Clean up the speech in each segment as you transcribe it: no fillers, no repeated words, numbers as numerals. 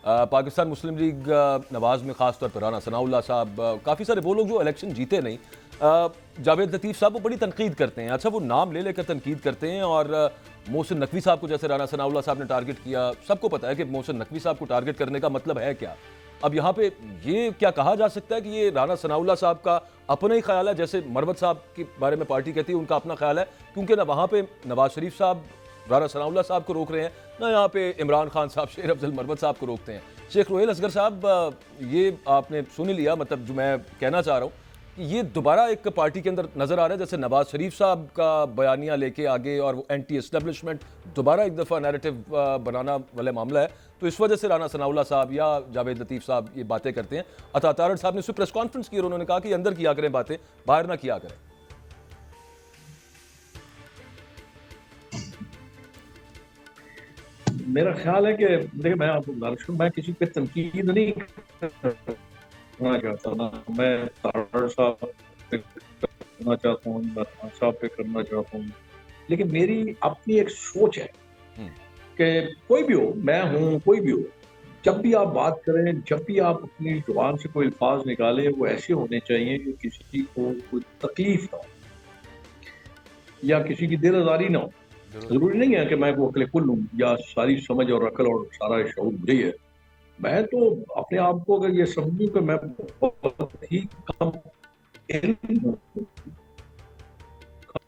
پاکستان مسلم league نواز میں خاص طور پر رانا ثناء اللہ صاحب، کافی سارے وہ لوگ جو الیکشن جیتے نہیں، جاوید لطیف صاحب وہ بڑی تنقید کرتے ہیں. اچھا وہ نام لے لے کر تنقید کرتے ہیں، اور محسن نقوی صاحب کو جیسے رانا ثناء اللہ صاحب نے ٹارگٹ کیا، سب کو پتا ہے کہ محسن نقوی صاحب کو ٹارگٹ کرنے کا مطلب ہے کیا. اب یہاں پہ یہ کیا کہا جا سکتا ہے کہ یہ رانا ثناء اللہ صاحب کا اپنا ہی خیال ہے، جیسے مروت صاحب کے بارے میں پارٹی کہتی ہے ان کا اپنا خیال ہے، کیونکہ نہ وہاں پہ نواز شریف صاحب رانا ثناء اللہ صاحب کو روک رہے ہیں، نہ یہاں پہ عمران خان صاحب شیر افضل مروت صاحب کو روکتے ہیں. شیخ روہیل اصغر صاحب، یہ آپ نے سن لیا، مطلب جو میں کہنا چاہ رہا ہوں کہ یہ دوبارہ ایک پارٹی کے اندر نظر آ رہا ہے، جیسے نواز شریف صاحب کا بیانیہ لے کے آگے اور وہ اینٹی اسٹیبلشمنٹ دوبارہ ایک دفعہ نیریٹو بنانا والا معاملہ ہے، تو اس وجہ سے رانا ثناء اللہ صاحب یا جاوید لطیف صاحب یہ باتیں کرتے ہیں. عطا تارڑ صاحب نے اس پریس کانفرنس کی اور انہوں نے کہا کہ اندر کیا کریں باتیں، باہر نہ کیا کریں. میرا خیال ہے کہ دیکھیں، میں آپ کو میں کسی پہ تنقید نہیں کرنا چاہتا نا، میں تارڑ صاحب پہ کرنا چاہتا ہوں، عمران صاحب پہ کرنا چاہتا ہوں، لیکن میری اپنی ایک سوچ ہے کہ کوئی بھی ہو، میں ہوں کوئی بھی ہو، جب بھی آپ بات کریں، جب بھی آپ اپنی زبان سے کوئی الفاظ نکالیں، وہ ایسے ہونے چاہیے کہ کسی کو کوئی تکلیف نہ ہو یا کسی کی دل آزاری نہ ہو. ضروری نہیں ہے کہ میں وہ عقل کل ہوں یا ساری سمجھ اور عقل اور سارا شعور مجھے ہی ہے. میں تو اپنے آپ کو اگر یہ سمجھوں کہ میں بہت ہی کم علم ہوں،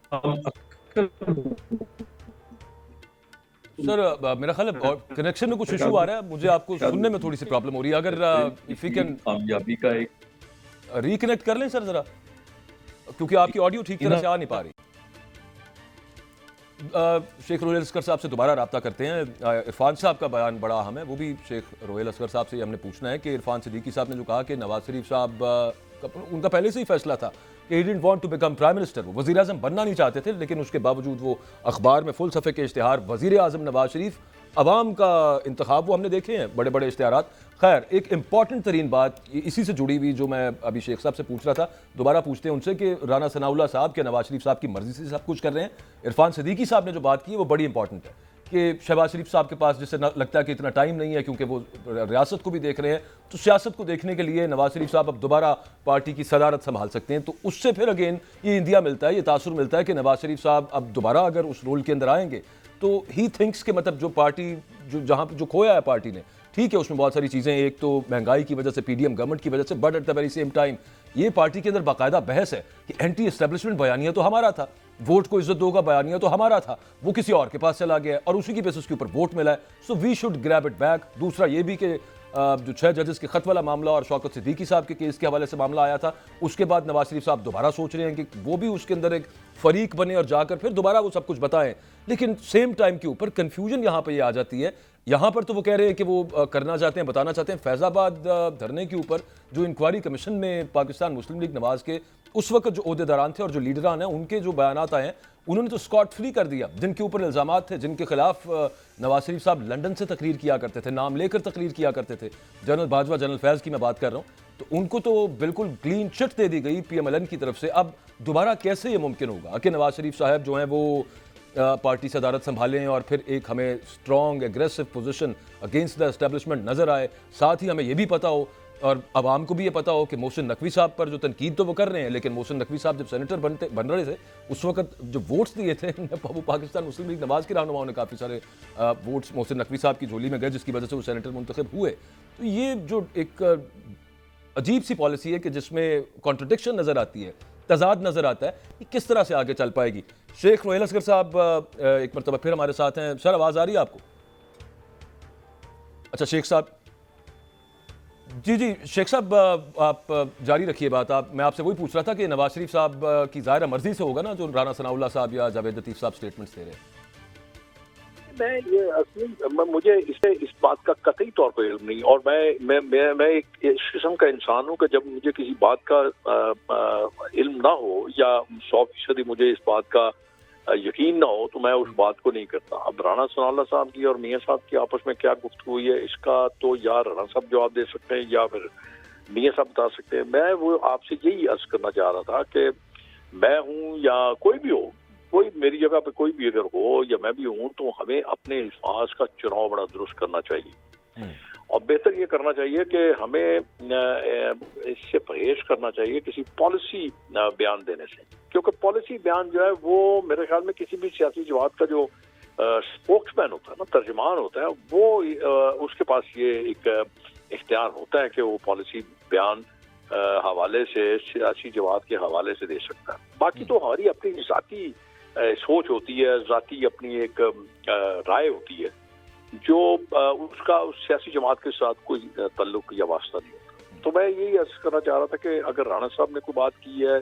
کم عقل ہوں. سر میرا خیال ہے کنیکشن میں کچھ ایشو آ رہا ہے، مجھے آپ کو سننے میں تھوڑی سی پرابلم ہو رہی ہے. اگر اف یو کین کامیابی کا ایک ریکنیکٹ کر لیں سر ذرا، کیونکہ آپ کی آڈیو ٹھیک طرح سے آ نہیں پا رہی. شیخ روہیل اصغر صاحب سے دوبارہ رابطہ کرتے ہیں. عرفان صاحب کا بیان بڑا اہم ہے، وہ بھی شیخ روہیل اصغر صاحب سے ہم نے پوچھنا ہے کہ عرفان صدیقی صاحب نے جو کہا کہ نواز شریف صاحب ان کا پہلے سے ہی فیصلہ تھا کہ he didn't want to become prime minister، وہ وزیر اعظم بننا نہیں چاہتے تھے، لیکن اس کے باوجود وہ اخبار میں فل صفحے کے اشتہار وزیر اعظم نواز شریف، عوام کا انتخاب، وہ ہم نے دیکھے ہیں بڑے بڑے اشتہارات. خیر، ایک امپورٹنٹ ترین بات اسی سے جڑی ہوئی جو میں ابھی شیخ صاحب سے پوچھ رہا تھا، دوبارہ پوچھتے ہیں ان سے کہ رانا ثناء اللہ صاحب کے نواز شریف صاحب کی مرضی سے سب کچھ کر رہے ہیں. عرفان صدیقی صاحب نے جو بات کی وہ بڑی امپورٹنٹ ہے کہ شہباز شریف صاحب کے پاس جسے لگتا ہے کہ اتنا ٹائم نہیں ہے کیونکہ وہ ریاست کو بھی دیکھ رہے ہیں، تو سیاست کو دیکھنے کے لیے نواز شریف صاحب اب دوبارہ پارٹی کی صدارت سنبھال سکتے ہیں. تو اس سے پھر اگین یہ اندیا ملتا ہے، یہ تاثر ملتا ہے کہ نواز شریف صاحب اب دوبارہ اگر اس رول کے اندر آئیں گے تو ہی تھنکس کہ مطلب جو پارٹی جہاں پہ جو کھویا ہے پارٹی نے، ٹھیک ہے اس میں بہت ساری چیزیں، ایک تو مہنگائی کی وجہ سے، پی ڈی ایم گورنمنٹ کی وجہ سے، but at the very same time یہ پارٹی کے اندر باقاعدہ بحث ہے کہ اینٹی اسٹیبلشمنٹ بیانیہ تو ہمارا تھا، ووٹ کو عزت دو کا بیانیہ تو ہمارا تھا، وہ کسی اور کے پاس چلا گیا ہے اور اسی کی بیسس کے اوپر ووٹ ملا ہے. So we should grab it back. دوسرا یہ بھی کہ جو 6 ججز کے خط والا معاملہ اور شوکت صدیقی صاحب کے کیس کے حوالے سے معاملہ آیا تھا، اس کے بعد نواز شریف صاحب دوبارہ سوچ رہے ہیں کہ وہ بھی اس کے اندر ایک فریق بنے اور جا کر پھر دوبارہ وہ سب کچھ بتائیں. لیکن سیم ٹائم کے اوپر کنفیوژن یہاں پہ یہ آ جاتی ہے، یہاں پر تو وہ کہہ رہے ہیں کہ وہ کرنا چاہتے ہیں، بتانا چاہتے ہیں. فیض آباد دھرنے کے اوپر جو انکوائری کمیشن میں پاکستان مسلم لیگ نواز کے اس وقت جو عہدیداران تھے اور جو لیڈران ہیں ان کے جو بیانات آئے ہیں، انہوں نے تو اسکاٹ فری کر دیا جن کے اوپر الزامات تھے، جن کے خلاف نواز شریف صاحب لنڈن سے تقریر کیا کرتے تھے، نام لے کر تقریر کیا کرتے تھے. جنرل باجوہ، جنرل فیض کی میں بات کر رہا ہوں، تو ان کو تو بالکل کلین چٹ دے دی گئی پی ایم ایل این کی طرف سے. اب دوبارہ کیسے یہ ممکن ہوگا کہ نواز شریف صاحب جو ہیں وہ پارٹی صدارت سنبھالیں اور پھر ایک ہمیں strong aggressive position against the establishment نظر آئے، ساتھ ہی ہمیں یہ بھی پتہ ہو اور عوام کو بھی یہ پتہ ہو کہ محسن نقوی صاحب پر جو تنقید تو وہ کر رہے ہیں، لیکن محسن نقوی صاحب جب سینیٹر بن رہے تھے اس وقت جو ووٹس دیے تھے وہ پاکستان مسلم لیگ نواز کے رہنماؤں نے کافی سارے ووٹس محسن نقوی صاحب کی جھولی میں گئے، جس کی وجہ سے وہ سینیٹر منتخب ہوئے. تو یہ جو ایک عجیب سی پالیسی ہے کہ جس میں کانٹرڈکشن نظر آتی ہے، تضاد نظر آتا ہے، یہ کس طرح سے آگے چل پائے گی؟ شیخ روہیل اصغر صاحب ایک مرتبہ پھر ہمارے ساتھ ہیں. سر آواز آ رہی ہے آپ کو؟ اچھا شیخ صاحب، جی شیخ صاحب آپ جاری رکھیے بات. میں آپ سے وہی پوچھ رہا تھا کہ نواز شریف صاحب کی ظاہرہ مرضی سے ہوگا نا جو رانا ثناء اللہ صاحب یا جاوید لطیف صاحب سٹیٹمنٹس دے رہے ہیں. میں یہ اصلی مجھے اس بات کا قطعی طور پر علم نہیں، اور میں ایک قسم کا انسان ہوں کہ جب مجھے کسی بات کا علم نہ ہو یا 100% مجھے اس بات کا یقین نہ ہو تو میں اس بات کو نہیں کرتا. اب رانا ثناء اللہ صاحب کی اور میاں صاحب کی آپس میں کیا گفتگو ہوئی ہے، اس کا تو یا رانا صاحب جواب دے سکتے ہیں یا پھر میاں صاحب بتا سکتے ہیں. میں وہ آپ سے یہی عرض کرنا چاہ رہا تھا کہ میں ہوں یا کوئی بھی ہو، کوئی میری جگہ پہ کوئی بھی اگر ہو یا میں بھی ہوں، تو ہمیں اپنے الفاظ کا چناؤ بڑا درست کرنا چاہیے. اور بہتر یہ کرنا چاہیے کہ ہمیں اس سے پرہیز کرنا چاہیے کسی پالیسی بیان دینے سے، کیونکہ پالیسی بیان جو ہے وہ میرے خیال میں کسی بھی سیاسی جماعت کا جو اسپوکس مین ہوتا ہے نا، ترجمان ہوتا ہے، وہ اس کے پاس یہ ایک اختیار ہوتا ہے کہ وہ پالیسی بیان حوالے سے سیاسی جماعت کے حوالے سے دے سکتا ہے۔ باقی تو ہماری اپنی ذاتی سوچ ہوتی ہے، ذاتی اپنی ایک رائے ہوتی ہے جو اس کا اس سیاسی جماعت کے ساتھ کوئی تعلق یا واسطہ نہیں ہوتا۔ تو میں یہی عرض کرنا چاہ رہا تھا کہ اگر رانا صاحب نے کوئی بات کی ہے،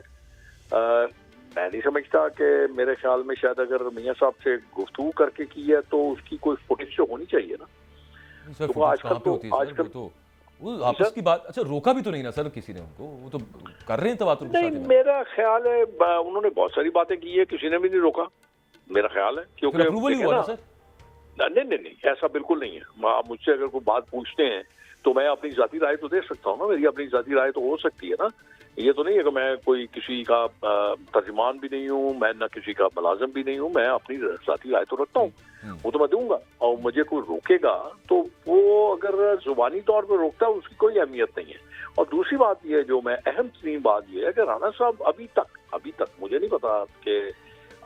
میں نہیں سمجھتا کہ میرے خیال میں شاید اگر میاں صاحب سے گفتگو کر کے کی ہے تو اس کی کوئی فوٹیج تو ہونی چاہیے نا۔ سر آج کل تو وہ آپس کی بات، اچھا روکا بھی تو نہیں نا سر کسی نے ان کو، وہ تو کر رہے ہیں تواتر کے ساتھ۔ نہیں، میرا خیال ہے انہوں نے بہت ساری باتیں کی ہے، کسی نے بھی نہیں روکا میرا خیال ہے، کیونکہ اپروول ہی ہوا نا سر۔ نہیں ایسا بالکل نہیں ہے۔ آپ مجھ سے اگر کوئی بات پوچھتے ہیں تو میں اپنی ذاتی رائے تو دے سکتا ہوں نا، میری اپنی ذاتی رائے تو ہو سکتی ہے نا۔ یہ تو نہیں ہے کہ میں کوئی کسی کا ترجمان بھی نہیں ہوں، میں نہ کسی کا ملازم بھی نہیں ہوں، میں اپنی ذاتی رائے تو رکھتا ہوں، وہ تو میں دوں گا۔ اور مجھے کوئی روکے گا تو وہ اگر زبانی طور پہ روکتا ہے اس کی کوئی اہمیت نہیں ہے۔ اور دوسری بات یہ ہے، جو میں اہم ترین بات یہ ہے کہ رانا صاحب ابھی تک مجھے نہیں پتا کہ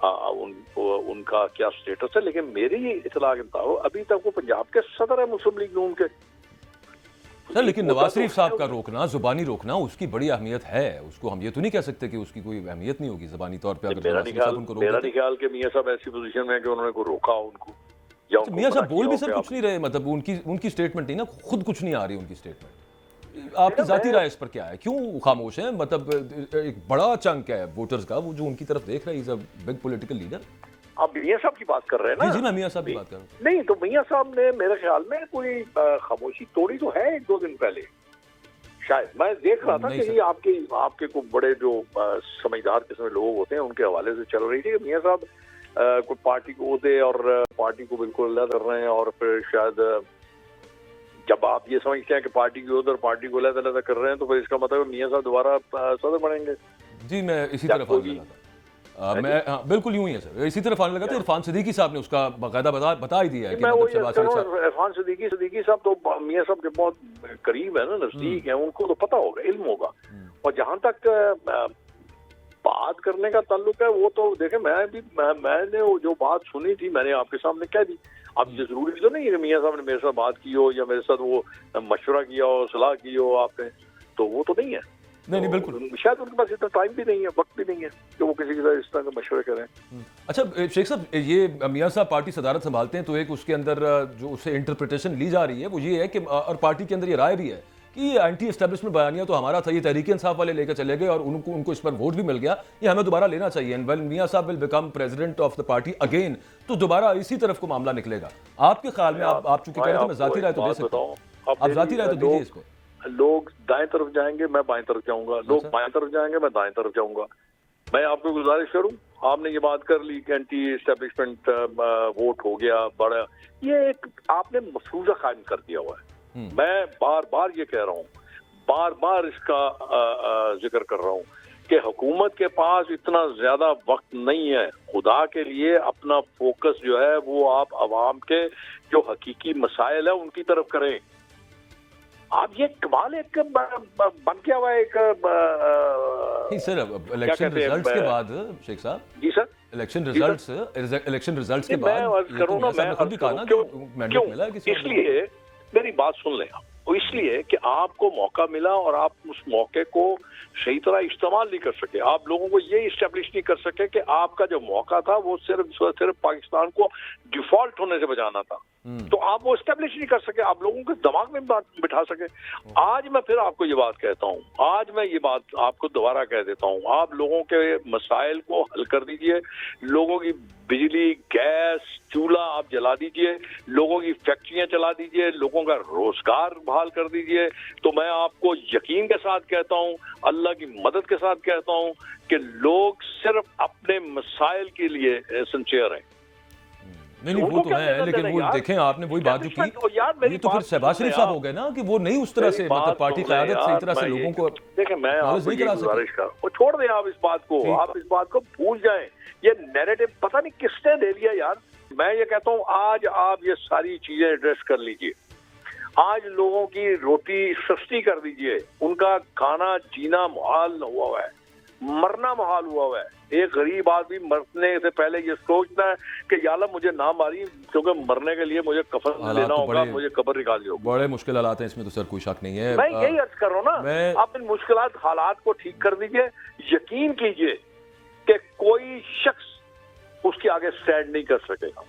ان کا کیا سٹیٹس ہے، لیکن میری اطلاع کے مطابق ابھی تک وہ پنجاب کے صدر ہے مسلم لیگ نون کے۔ سر لیکن نواز شریف صاحب کا روکنا، زبانی روکنا، اس کی بڑی اہمیت ہے، اس کو ہم یہ تو نہیں کہہ سکتے کہ اس کی کوئی اہمیت نہیں ہوگی زبانی طور پہ۔ میرا نہیں خیال کہ میاں صاحب ایسی پوزیشن میں ہے کہ انہوں نے کوئی روکا ان کو۔ میاں صاحب بول بھی سر کچھ نہیں رہے، مطلب ان کی سٹیٹمنٹ نہیں نا، خود کچھ نہیں آ رہی ان کی سٹیٹمنٹ۔ آپ کی ذاتی رائے اس پر کیا ہے، کیوں خاموش ہیں؟ مطلب ایک بڑا چنک ہے ووٹرز کا وہ جو ان کی طرف دیکھ رہا ہے، از اے بگ پولیٹیکل لیڈر۔ آپ میاں صاحب کی بات کر رہے ہیں نا؟ جی میں میاں صاحب کی بات کر رہا ہوں۔ نہیں تو میاں صاحب نے میرے خیال میں کوئی خاموشی توڑی تو ہے 1-2 دن پہلے شاید۔ میں دیکھ رہا تھا کہ آپ کے کوئی بڑے جو سمجھدار قسم کے لوگ ہوتے ہیں ان کے حوالے سے چل رہی تھی کہ میاں صاحب کوئی پارٹی کو عہدے اور پارٹی کو بالکل علیحدہ کر رہے ہیں، اور پھر شاید جب آپ یہ سمجھتے ہیں کہ پارٹی کی عہدے اور پارٹی کو علیحدہ کر رہے ہیں تو پھر اس کا مطلب میاں صاحب دوبارہ صدر بنیں گے۔ جی میں اسی طرف آنے لگا تھا، میں بالکل یوں ہی ہے سر، اسی طرف آنے لگا تھا۔ عرفان صدیقی صاحب نے اس کا باقاعدہ بتا ہی دیا ہے کہ عرفان صدیقی صاحب تو میاں صاحب کے بہت قریب ہے نا، نزدیک ہیں، ان کو تو پتہ ہوگا، علم ہوگا۔ اور جہاں تک بات کرنے کا تعلق ہے وہ تو دیکھیں، میں نے جو بات سنی تھی میں نے آپ کے سامنے کہہ دی۔ اب یہ ضروری تو نہیں ہے کہ میاں صاحب نے میرے ساتھ بات کی ہو یا میرے ساتھ وہ مشورہ کیا ہو، صلاح کی ہو آپ نے، تو وہ تو نہیں ہے۔ نہیں بالکل، شاید ان کے پاس اتنا ٹائم بھی نہیں ہے، وقت بھی نہیں ہے کہ وہ کسی کے ساتھ اس طرح کے مشورے کریں۔ اچھا شیخ صاحب، یہ میاں صاحب پارٹی صدارت سنبھالتے ہیں تو ایک اس کے اندر جو اسے انٹرپریٹیشن لی جا رہی ہے وہ یہ ہے کہ، اور پارٹی کے اندر یہ رائے بھی ہے کہ یہ اینٹی اسٹیبلشمنٹ بیانیہ تو ہمارا تھا، یہ تحریک انصاف والے لے کے چلے گئے اور ان کو اس پر ووٹ بھی مل گیا، یہ ہمیں دوبارہ لینا چاہیے، اینڈ ویل میاں صاحب will become president of the party again, تو دوبارہ اسی طرف کو معاملہ نکلے گا۔ آپ کے خیال میں، آپ چونکہ کہہ رہے تھے میں ذاتی رائے تو دے سکتا ہوں، آپ ذاتی رائے تو دیجیے اس پہ۔ لوگ دائیں طرف جائیں گے میں بائیں طرف جاؤں گا، لوگ بائیں طرف جائیں گے میں دائیں طرف جاؤں گا۔ میں آپ کو گزارش کروں، آپ نے یہ بات کر لی کہ اینٹی اسٹیبلشمنٹ ووٹ ہو گیا بڑا، یہ ایک آپ نے مفروضہ قائم کر دیا ہوا ہے۔ میں بار بار یہ کہہ رہا ہوں، بار بار اس کا ذکر کر رہا ہوں کہ حکومت کے پاس اتنا زیادہ وقت نہیں ہے، خدا کے لیے اپنا فوکس جو ہے وہ آپ عوام کے جو حقیقی مسائل ہیں ان کی طرف کریں۔ آپ یہ کمال ایک بن گیا ہوا ایک سر الیکشن ریزلٹس کے بعد شیخ صاحب، جی سر الیکشن ریزلٹس کے بعد اس لیے میری بات سن لیں، اس لیے کہ آپ کو موقع ملا اور آپ اس موقع کو صحیح طرح استعمال نہیں کر سکے، آپ لوگوں کو یہ اسٹیبلش نہیں کر سکے کہ آپ کا جو موقع تھا وہ صرف پاکستان کو ڈیفالٹ ہونے سے بچانا تھا، تو آپ وہ اسٹیبلش نہیں کر سکے، آپ لوگوں کے دماغ میں بٹھا سکے۔ آج میں پھر آپ کو یہ بات کہتا ہوں، آج میں یہ بات آپ کو دوبارہ کہہ دیتا ہوں، آپ لوگوں کے مسائل کو حل کر دیجئے، لوگوں کی بجلی، گیس، چولہا آپ جلا دیجئے، لوگوں کی فیکٹریاں چلا دیجئے، لوگوں کا روزگار بحال کر دیجئے۔ تو میں آپ کو یقین کے ساتھ کہتا ہوں، اللہ کی مدد کے ساتھ کہتا ہوں کہ لوگ صرف اپنے مسائل کے لیے سنسیئر ہیں۔ نہیں وہ تو ہے، لیکن وہ دیکھیں آپ نے وہی بات جو کی، یہ تو پھر شہباز شریف صاحب ہو گئے نا کہ وہ نہیں اس طرح سے مطلب پارٹی قیادت سے اس طرح سے لوگوں کو دیکھیں، میں آپ کو یہ گزارش کر، وہ چھوڑ دیں آپ اس بات کو، آپ اس بات کو بھول جائیں، یہ نیریٹو پتہ نہیں کس نے دے لیا یار۔ میں یہ کہتا ہوں آج آپ یہ ساری چیزیں ایڈریس کر لیجئے، آج لوگوں کی روٹی سستی کر دیجئے، ان کا کھانا جینا محال ہوا ہے، مرنا محال ہوا ہے۔ ایک غریب آدمی مرنے سے پہلے یہ سوچتا ہے کہ یا اللہ مجھے نہ ماری، کیونکہ مرنے کے لیے مجھے کفن لینا ہوگا، مجھے قبر نکالنی ہوگی۔ بڑے مشکل حالات ہیں اس میں تو سر، کوئی شک نہیں ہے۔ میں یہی عرض کر رہا ہوں نا، آپ ان مشکلات حالات کو ٹھیک کر دیجئے، یقین کیجئے کہ کوئی شخص اس کے آگے سٹینڈ نہیں کر سکے گا۔